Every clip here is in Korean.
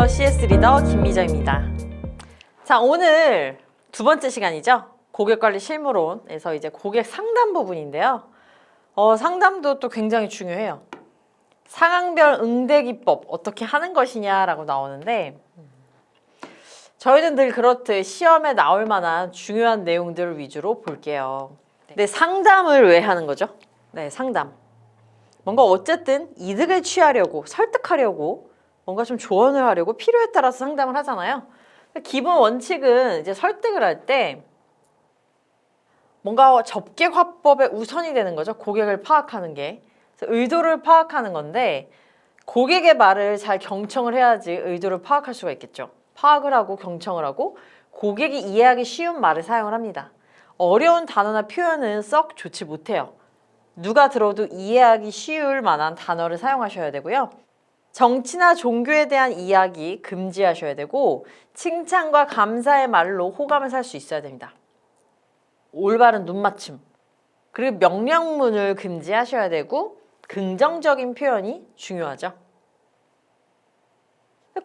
안녕하세요. CS 리더 김미정입니다. 자, 오늘 두 번째 시간이죠. 고객관리 실무론에서 이제 고객 상담 부분인데요. 상담도 또 굉장히 중요해요. 상황별 응대 기법 어떻게 하는 것이냐라고 나오는데 저희는 늘 그렇듯 시험에 나올 만한 중요한 내용들을 위주로 볼게요. 네, 상담을 왜 하는 거죠? 네, 상담. 뭔가 어쨌든 이득을 취하려고, 설득하려고, 뭔가 좀 조언을 하려고 필요에 따라서 상담을 하잖아요. 기본 원칙은 이제 설득을 할 때 뭔가 접객 화법의 우선이 되는 거죠. 고객을 파악하는 게. 그래서 의도를 파악하는 건데 고객의 말을 잘 경청을 해야지 의도를 파악할 수가 있겠죠. 파악을 하고 경청을 하고 고객이 이해하기 쉬운 말을 사용을 합니다. 어려운 단어나 표현은 썩 좋지 못해요. 누가 들어도 이해하기 쉬울 만한 단어를 사용하셔야 되고요. 정치나 종교에 대한 이야기 금지하셔야 되고 칭찬과 감사의 말로 호감을 살 수 있어야 됩니다. 올바른 눈맞춤, 그리고 명령문을 금지하셔야 되고 긍정적인 표현이 중요하죠.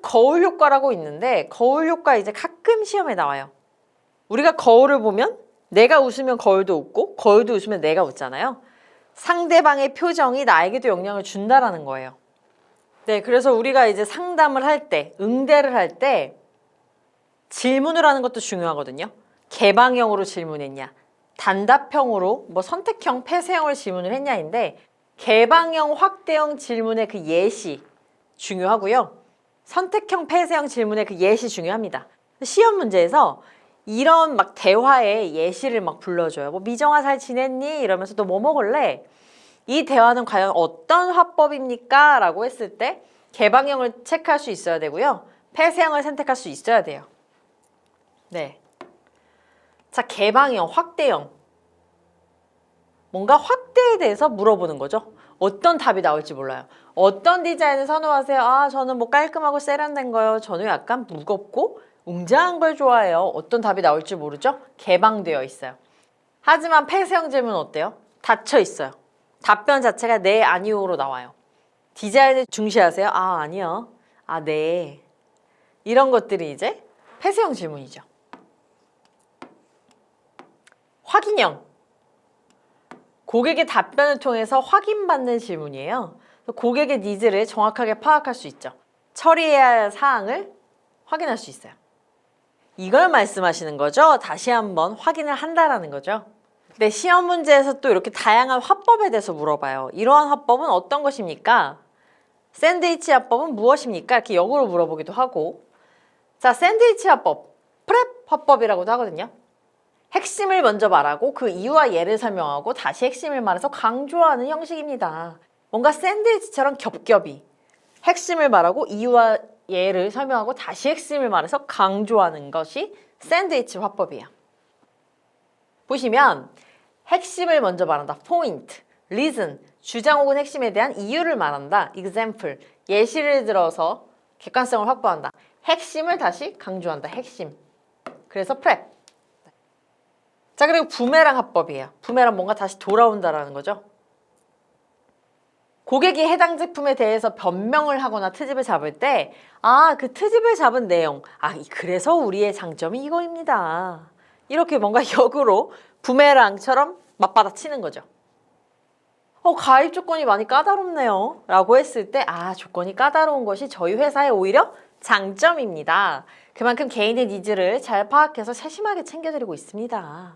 거울 효과라고 있는데 거울 효과 이제 가끔 시험에 나와요. 우리가 거울을 보면 내가 웃으면 거울도 웃고 거울도 웃으면 내가 웃잖아요. 상대방의 표정이 나에게도 영향을 준다라는 거예요. 네, 그래서 우리가 이제 상담을 할 때, 응대를 할 때 질문을 하는 것도 중요하거든요. 개방형으로 질문했냐, 단답형으로 뭐 선택형, 폐쇄형을 질문을 했냐인데 개방형, 확대형 질문의 그 예시 중요하고요. 선택형, 폐쇄형 질문의 그 예시 중요합니다. 시험 문제에서 이런 막 대화의 예시를 막 불러줘요. 뭐 미정아 잘 지냈니? 이러면서 또 뭐 먹을래? 이 대화는 과연 어떤 화법입니까? 라고 했을 때 개방형을 체크할 수 있어야 되고요. 폐쇄형을 선택할 수 있어야 돼요. 네. 자, 개방형, 확대형. 뭔가 확대에 대해서 물어보는 거죠. 어떤 답이 나올지 몰라요. 어떤 디자인을 선호하세요? 아, 저는 뭐 깔끔하고 세련된 거요. 저는 약간 무겁고 웅장한 걸 좋아해요. 어떤 답이 나올지 모르죠? 개방되어 있어요. 하지만 폐쇄형 질문은 어때요? 닫혀 있어요. 답변 자체가 네, 아니오로 나와요. 디자인을 중시하세요? 아, 아니요. 아, 네. 이런 것들이 이제 폐쇄형 질문이죠. 확인형. 고객의 답변을 통해서 확인받는 질문이에요. 고객의 니즈를 정확하게 파악할 수 있죠. 처리해야 할 사항을 확인할 수 있어요. 이걸 말씀하시는 거죠? 다시 한번 확인을 한다라는 거죠. 네, 시험 문제에서 또 이렇게 다양한 화법에 대해서 물어봐요. 이러한 화법은 어떤 것입니까? 샌드위치 화법은 무엇입니까? 이렇게 역으로 물어보기도 하고. 자, 샌드위치 화법, 프랩 화법이라고도 하거든요. 핵심을 먼저 말하고 그 이유와 예를 설명하고 다시 핵심을 말해서 강조하는 형식입니다. 뭔가 샌드위치처럼 겹겹이 핵심을 말하고 이유와 예를 설명하고 다시 핵심을 말해서 강조하는 것이 샌드위치 화법이에요. 보시면 핵심을 먼저 말한다. 포인트, 리즌, 주장 혹은 핵심에 대한 이유를 말한다. example, 예시를 들어서 객관성을 확보한다. 핵심을 다시 강조한다. 핵심. 그래서 프랩. 자, 그리고 부메랑 화법이에요. 부메랑 뭔가 다시 돌아온다라는 거죠. 고객이 해당 제품에 대해서 변명을 하거나 트집을 잡을 때 그 트집을 잡은 내용, 그래서 우리의 장점이 이거입니다. 이렇게 뭔가 역으로 부메랑처럼 맞받아치는 거죠. 가입 조건이 많이 까다롭네요 라고 했을 때 조건이 까다로운 것이 저희 회사의 오히려 장점입니다. 그만큼 개인의 니즈를 잘 파악해서 세심하게 챙겨드리고 있습니다.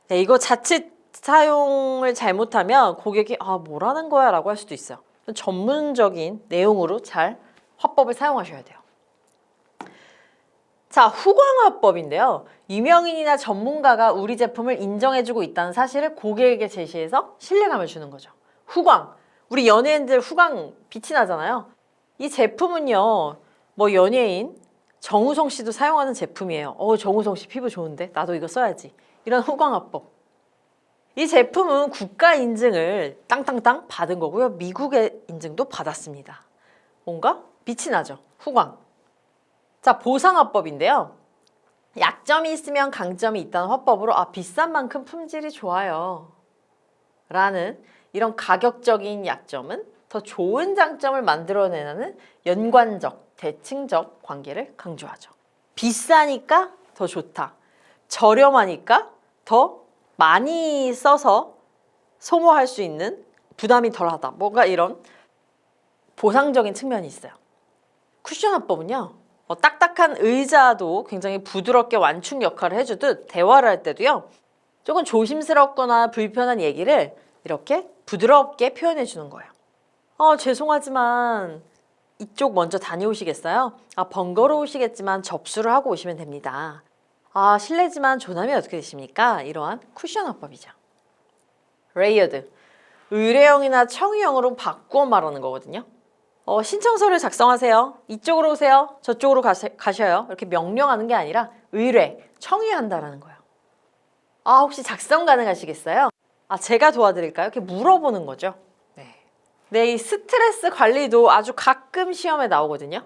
네, 이거 자칫 사용을 잘못하면 고객이 뭐라는 거야 라고 할 수도 있어요. 전문적인 내용으로 잘 화법을 사용하셔야 돼요. 자, 후광화법인데요. 유명인이나 전문가가 우리 제품을 인정해주고 있다는 사실을 고객에게 제시해서 신뢰감을 주는 거죠. 후광. 우리 연예인들 후광 빛이 나잖아요. 이 제품은요, 뭐 연예인 정우성 씨도 사용하는 제품이에요. 정우성 씨 피부 좋은데 나도 이거 써야지. 이런 후광화법. 이 제품은 국가 인증을 땅땅땅 받은 거고요. 미국의 인증도 받았습니다. 뭔가 빛이 나죠. 후광. 자, 보상화법인데요. 약점이 있으면 강점이 있다는 화법으로 비싼 만큼 품질이 좋아요 라는 이런 가격적인 약점은 더 좋은 장점을 만들어내는 연관적, 대칭적 관계를 강조하죠. 비싸니까 더 좋다. 저렴하니까 더 많이 써서 소모할 수 있는 부담이 덜하다. 뭔가 이런 보상적인 측면이 있어요. 쿠션 화법은요. 딱딱한 의자도 굉장히 부드럽게 완충 역할을 해주듯 대화를 할 때도요. 조금 조심스럽거나 불편한 얘기를 이렇게 부드럽게 표현해 주는 거예요. 죄송하지만 이쪽 먼저 다녀오시겠어요? 번거로우시겠지만 접수를 하고 오시면 됩니다. 실례지만 조남이 어떻게 되십니까? 이러한 쿠션 화법이죠. 레이어드, 의뢰형이나 청유형으로 바꾸어 말하는 거거든요. 신청서를 작성하세요. 이쪽으로 오세요. 저쪽으로 가셔요. 이렇게 명령하는 게 아니라 의뢰, 청유한다라는 거예요. 혹시 작성 가능하시겠어요? 제가 도와드릴까요? 이렇게 물어보는 거죠. 네, 이 스트레스 관리도 아주 가끔 시험에 나오거든요.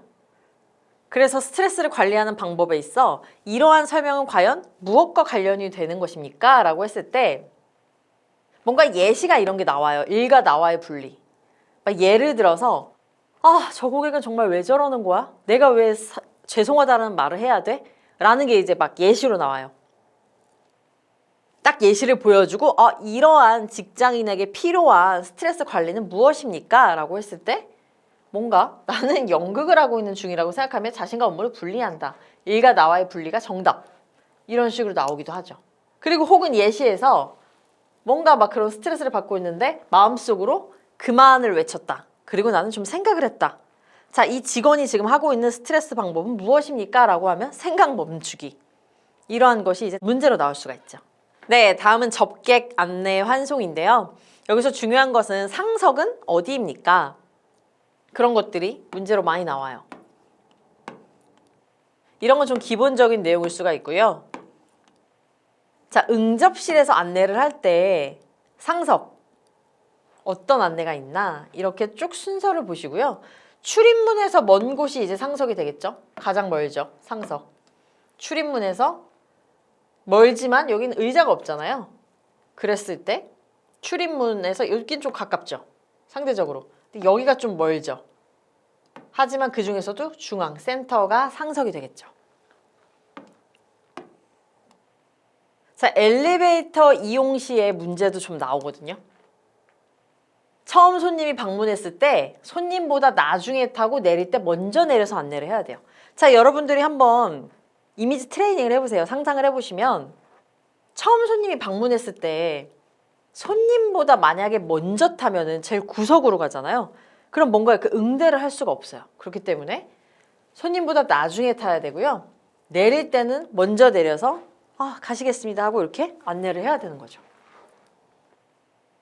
그래서 스트레스를 관리하는 방법에 있어 이러한 설명은 과연 무엇과 관련이 되는 것입니까? 라고 했을 때 뭔가 예시가 이런 게 나와요. 일과 나와의 분리. 예를 들어서 저 고객은 정말 왜 저러는 거야? 내가 왜 죄송하다는 말을 해야 돼? 라는 게 이제 막 예시로 나와요. 딱 예시를 보여주고 이러한 직장인에게 필요한 스트레스 관리는 무엇입니까? 라고 했을 때 뭔가 나는 연극을 하고 있는 중이라고 생각하면 자신과 업무를 분리한다. 일과 나와의 분리가 정답. 이런 식으로 나오기도 하죠. 그리고 혹은 예시에서 뭔가 막 그런 스트레스를 받고 있는데 마음속으로 그만을 외쳤다. 그리고 나는 좀 생각을 했다. 자, 이 직원이 지금 하고 있는 스트레스 방법은 무엇입니까? 라고 하면 생각 멈추기. 이러한 것이 이제 문제로 나올 수가 있죠. 네, 다음은 접객 안내 환송인데요. 여기서 중요한 것은 상석은 어디입니까? 그런 것들이 문제로 많이 나와요. 이런 건 좀 기본적인 내용일 수가 있고요. 자, 응접실에서 안내를 할 때 상석 어떤 안내가 있나 이렇게 쭉 순서를 보시고요. 출입문에서 먼 곳이 이제 상석이 되겠죠. 가장 멀죠. 상석. 출입문에서 멀지만 여기는 의자가 없잖아요. 그랬을 때 출입문에서 여긴 좀 가깝죠. 상대적으로. 근데 여기가 좀 멀죠. 하지만 그 중에서도 중앙, 센터가 상석이 되겠죠. 자, 엘리베이터 이용 시에 문제도 좀 나오거든요. 처음 손님이 방문했을 때 손님보다 나중에 타고 내릴 때 먼저 내려서 안내를 해야 돼요. 자, 여러분들이 한번 이미지 트레이닝을 해보세요. 상상을 해보시면 처음 손님이 방문했을 때 손님보다 만약에 먼저 타면은 제일 구석으로 가잖아요. 그럼 뭔가 그 응대를 할 수가 없어요. 그렇기 때문에 손님보다 나중에 타야 되고요. 내릴 때는 먼저 내려서 가시겠습니다 하고 이렇게 안내를 해야 되는 거죠.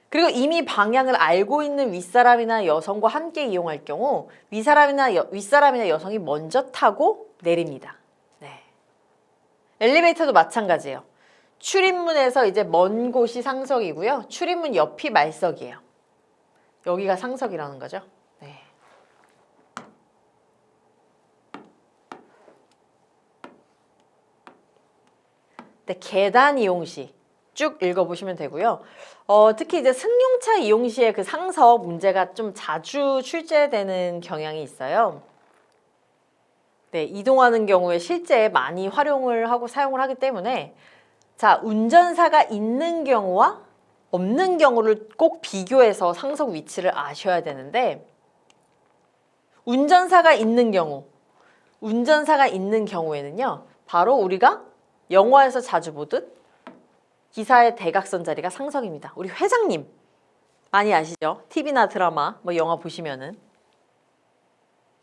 그리고 이미 방향을 알고 있는 윗사람이나 여성과 함께 이용할 경우 윗사람이나 여성이 먼저 타고 내립니다. 네. 엘리베이터도 마찬가지예요. 출입문에서 이제 먼 곳이 상석이고요. 출입문 옆이 말석이에요. 여기가 상석이라는 거죠. 네. 네, 계단 이용 시 쭉 읽어보시면 되고요. 특히 이제 승용차 이용 시에 그 상석 문제가 좀 자주 출제되는 경향이 있어요. 네, 이동하는 경우에 실제 많이 활용을 하고 사용을 하기 때문에 자, 운전사가 있는 경우와 없는 경우를 꼭 비교해서 상석 위치를 아셔야 되는데 운전사가 있는 경우에는요. 바로 우리가 영화에서 자주 보듯 기사의 대각선 자리가 상석입니다. 우리 회장님 많이 아시죠? TV나 드라마, 영화 보시면은.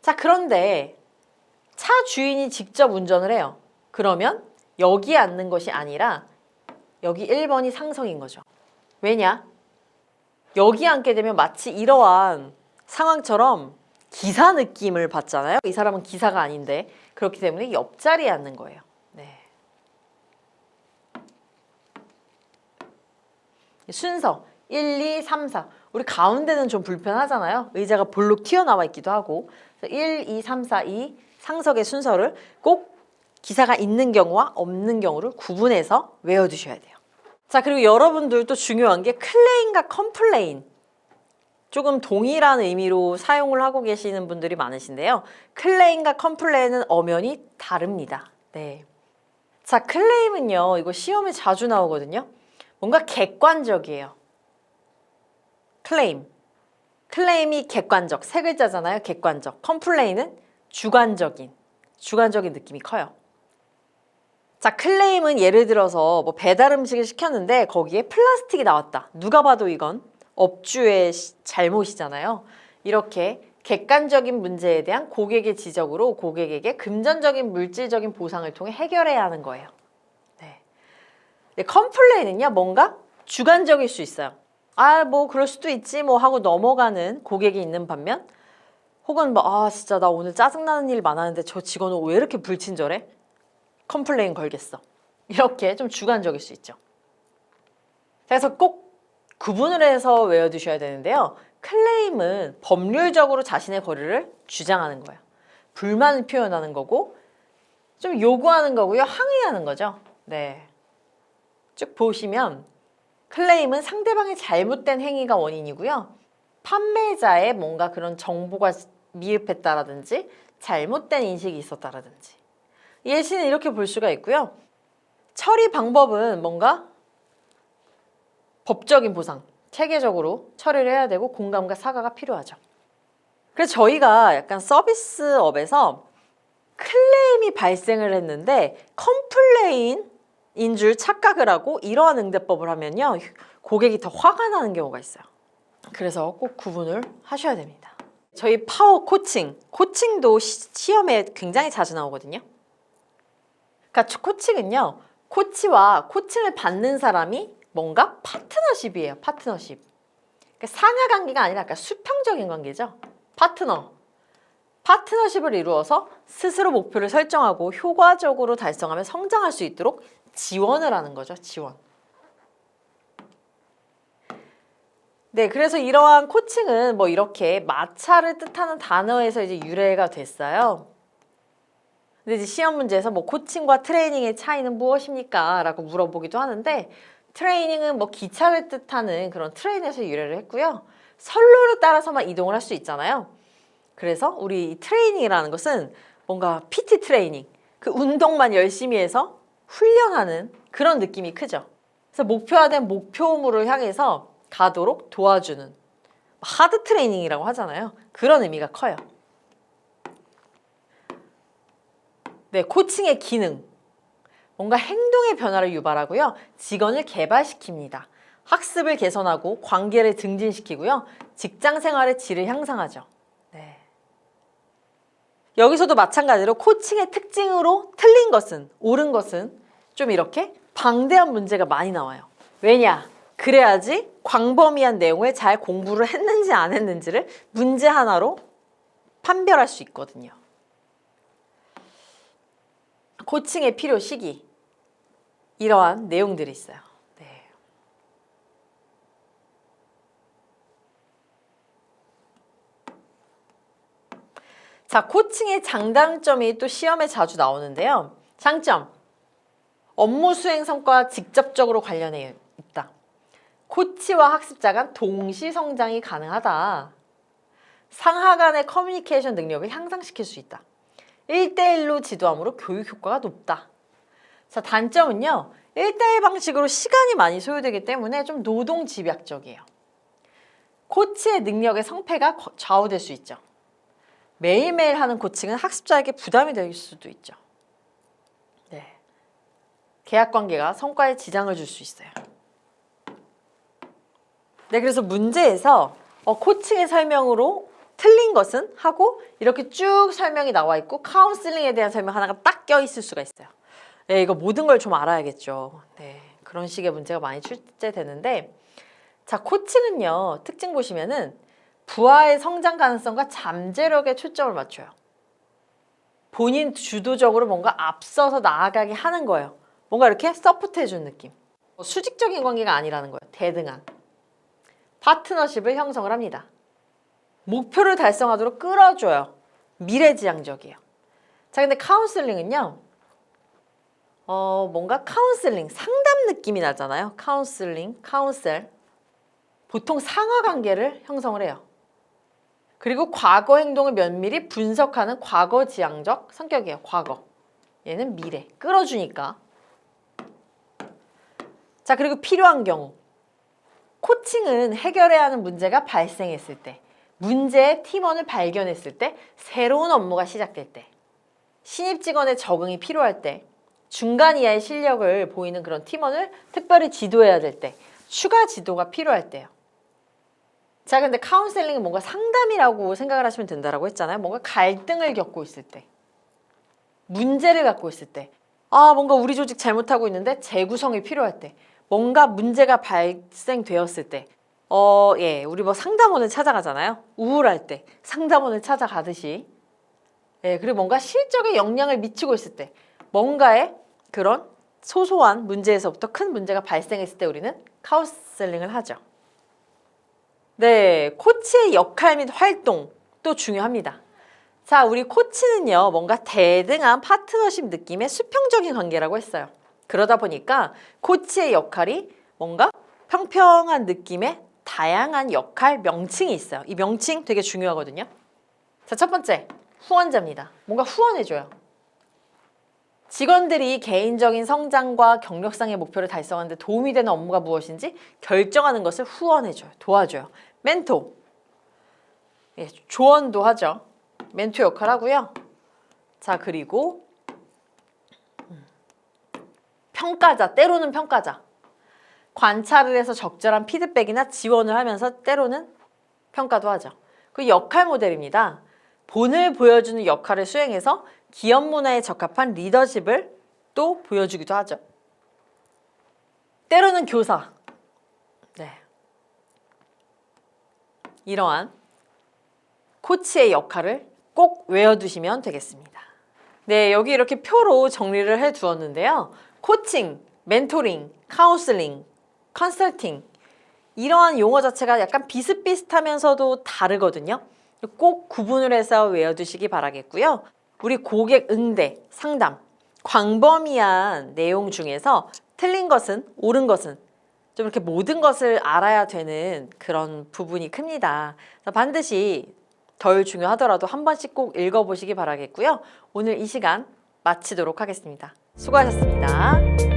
자, 그런데 차 주인이 직접 운전을 해요. 그러면 여기 앉는 것이 아니라 여기 1번이 상석인 거죠. 왜냐? 여기 앉게 되면 마치 이러한 상황처럼 기사 느낌을 받잖아요. 이 사람은 기사가 아닌데 그렇기 때문에 옆자리에 앉는 거예요. 네. 순서 1, 2, 3, 4 우리 가운데는 좀 불편하잖아요. 의자가 볼록 튀어나와 있기도 하고 1, 2, 3, 4, 2 상석의 순서를 꼭 기사가 있는 경우와 없는 경우를 구분해서 외워두셔야 돼요. 자, 그리고 여러분들도 중요한 게 클레임과 컴플레인 조금 동일한 의미로 사용을 하고 계시는 분들이 많으신데요. 클레임과 컴플레인은 엄연히 다릅니다. 네. 자, 클레임은요, 이거 시험에 자주 나오거든요. 뭔가 객관적이에요. 클레임이 객관적, 세 글자잖아요. 객관적. 컴플레인은 주관적인 느낌이 커요. 자, 클레임은 예를 들어서 뭐 배달 음식을 시켰는데 거기에 플라스틱이 나왔다. 누가 봐도 이건 업주의 잘못이잖아요. 이렇게 객관적인 문제에 대한 고객의 지적으로 고객에게 금전적인 물질적인 보상을 통해 해결해야 하는 거예요. 네. 컴플레인은요, 뭔가 주관적일 수 있어요. 아, 뭐 그럴 수도 있지 뭐 하고 넘어가는 고객이 있는 반면, 혹은 뭐 아 진짜 나 오늘 짜증나는 일 많았는데 저 직원은 왜 이렇게 불친절해? 컴플레인 걸겠어. 이렇게 좀 주관적일 수 있죠. 그래서 꼭 구분을 해서 외워두셔야 되는데요. 클레임은 법률적으로 자신의 권리를 주장하는 거예요. 불만을 표현하는 거고 좀 요구하는 거고요. 항의하는 거죠. 네. 쭉 보시면 클레임은 상대방의 잘못된 행위가 원인이고요. 판매자의 뭔가 그런 정보가 미흡했다라든지 잘못된 인식이 있었다라든지 예시는 이렇게 볼 수가 있고요. 처리 방법은 뭔가 법적인 보상, 체계적으로 처리를 해야 되고 공감과 사과가 필요하죠. 그래서 저희가 약간 서비스업에서 클레임이 발생을 했는데 컴플레인인 줄 착각을 하고 이러한 응대법을 하면요. 고객이 더 화가 나는 경우가 있어요. 그래서 꼭 구분을 하셔야 됩니다. 저희 파워 코칭도 시험에 굉장히 자주 나오거든요. 그러니까 코칭은요, 코치와 코칭을 받는 사람이 뭔가 파트너십이에요. 파트너십. 그러니까 상하 관계가 아니라 약간 수평적인 관계죠. 파트너십을 이루어서 스스로 목표를 설정하고 효과적으로 달성하며 성장할 수 있도록 지원을 하는 거죠. 지원. 네, 그래서 이러한 코칭은 뭐 이렇게 마찰을 뜻하는 단어에서 이제 유래가 됐어요. 근데 이제 시험 문제에서 뭐 코칭과 트레이닝의 차이는 무엇입니까? 라고 물어보기도 하는데, 트레이닝은 뭐 기차를 뜻하는 그런 트레인에서 유래를 했고요. 선로를 따라서만 이동을 할 수 있잖아요. 그래서 우리 트레이닝이라는 것은 뭔가 PT 트레이닝, 그 운동만 열심히 해서 훈련하는 그런 느낌이 크죠. 그래서 목표화된 목표물을 향해서 가도록 도와주는 하드 트레이닝이라고 하잖아요. 그런 의미가 커요. 네, 코칭의 기능. 뭔가 행동의 변화를 유발하고요. 직원을 개발시킵니다. 학습을 개선하고 관계를 증진시키고요. 직장 생활의 질을 향상하죠. 네. 여기서도 마찬가지로 코칭의 특징으로 틀린 것은, 옳은 것은 좀 이렇게 방대한 문제가 많이 나와요. 왜냐? 그래야지 광범위한 내용을 잘 공부를 했는지 안 했는지를 문제 하나로 판별할 수 있거든요. 코칭의 필요 시기, 이러한 내용들이 있어요. 네. 자, 코칭의 장단점이 또 시험에 자주 나오는데요. 장점, 업무 수행 성과와 직접적으로 관련해 있다. 코치와 학습자 간 동시 성장이 가능하다. 상하 간의 커뮤니케이션 능력을 향상시킬 수 있다. 1대1로 지도함으로 교육 효과가 높다. 자, 단점은요. 1대1 방식으로 시간이 많이 소요되기 때문에 좀 노동 집약적이에요. 코치의 능력의 성패가 좌우될 수 있죠. 매일매일 하는 코칭은 학습자에게 부담이 될 수도 있죠. 네. 계약 관계가 성과에 지장을 줄 수 있어요. 네, 그래서 문제에서 코칭의 설명으로 틀린 것은 하고 이렇게 쭉 설명이 나와 있고 카운슬링에 대한 설명 하나가 딱 껴 있을 수가 있어요. 네, 이거 모든 걸 좀 알아야겠죠. 네, 그런 식의 문제가 많이 출제되는데, 자, 코칭은요, 특징 보시면은 부하의 성장 가능성과 잠재력에 초점을 맞춰요. 본인 주도적으로 뭔가 앞서서 나아가게 하는 거예요. 뭔가 이렇게 서포트 해주는 느낌. 수직적인 관계가 아니라는 거예요. 대등한. 파트너십을 형성을 합니다. 목표를 달성하도록 끌어줘요. 미래지향적이에요. 자, 근데 카운슬링은요, 뭔가 카운슬링, 상담 느낌이 나잖아요. 카운슬링, 카운셀. 보통 상하 관계를 형성을 해요. 그리고 과거 행동을 면밀히 분석하는 과거지향적 성격이에요. 과거. 얘는 미래. 끌어주니까. 자, 그리고 필요한 경우. 코칭은 해결해야 하는 문제가 발생했을 때, 문제의 팀원을 발견했을 때, 새로운 업무가 시작될 때, 신입 직원의 적응이 필요할 때, 중간 이하의 실력을 보이는 그런 팀원을 특별히 지도해야 될 때, 추가 지도가 필요할 때요. 자, 근데 카운셀링은 뭔가 상담이라고 생각을 하시면 된다라고 했잖아요. 뭔가 갈등을 겪고 있을 때, 문제를 갖고 있을 때, 뭔가 우리 조직 잘못하고 있는데 재구성이 필요할 때, 뭔가 문제가 발생되었을 때, 우리 뭐 상담원을 찾아가잖아요. 우울할 때 상담원을 찾아가듯이, 그리고 뭔가 실적에 영향을 미치고 있을 때, 뭔가의 그런 소소한 문제에서부터 큰 문제가 발생했을 때 우리는 카운셀링을 하죠. 네, 코치의 역할 및 활동도 중요합니다. 자, 우리 코치는요, 뭔가 대등한 파트너십 느낌의 수평적인 관계라고 했어요. 그러다 보니까 코치의 역할이 뭔가 평평한 느낌의 다양한 역할 명칭이 있어요. 이 명칭 되게 중요하거든요. 자, 첫 번째, 후원자입니다. 뭔가 후원해줘요. 직원들이 개인적인 성장과 경력상의 목표를 달성하는 데 도움이 되는 업무가 무엇인지 결정하는 것을 후원해줘요. 도와줘요. 멘토. 조언도 하죠. 멘토 역할 하고요. 자, 그리고 평가자, 때로는 평가자. 관찰을 해서 적절한 피드백이나 지원을 하면서 때로는 평가도 하죠. 그 역할 모델입니다. 본을 보여주는 역할을 수행해서 기업 문화에 적합한 리더십을 또 보여주기도 하죠. 때로는 교사. 네. 이러한 코치의 역할을 꼭 외워두시면 되겠습니다. 네, 여기 이렇게 표로 정리를 해두었는데요. 코칭, 멘토링, 카운슬링, 컨설팅 이러한 용어 자체가 약간 비슷비슷하면서도 다르거든요. 꼭 구분을 해서 외워두시기 바라겠고요. 우리 고객 응대, 상담, 광범위한 내용 중에서 틀린 것은, 옳은 것은 좀 이렇게 모든 것을 알아야 되는 그런 부분이 큽니다. 반드시 덜 중요하더라도 한 번씩 꼭 읽어보시기 바라겠고요. 오늘 이 시간 마치도록 하겠습니다. 수고하셨습니다.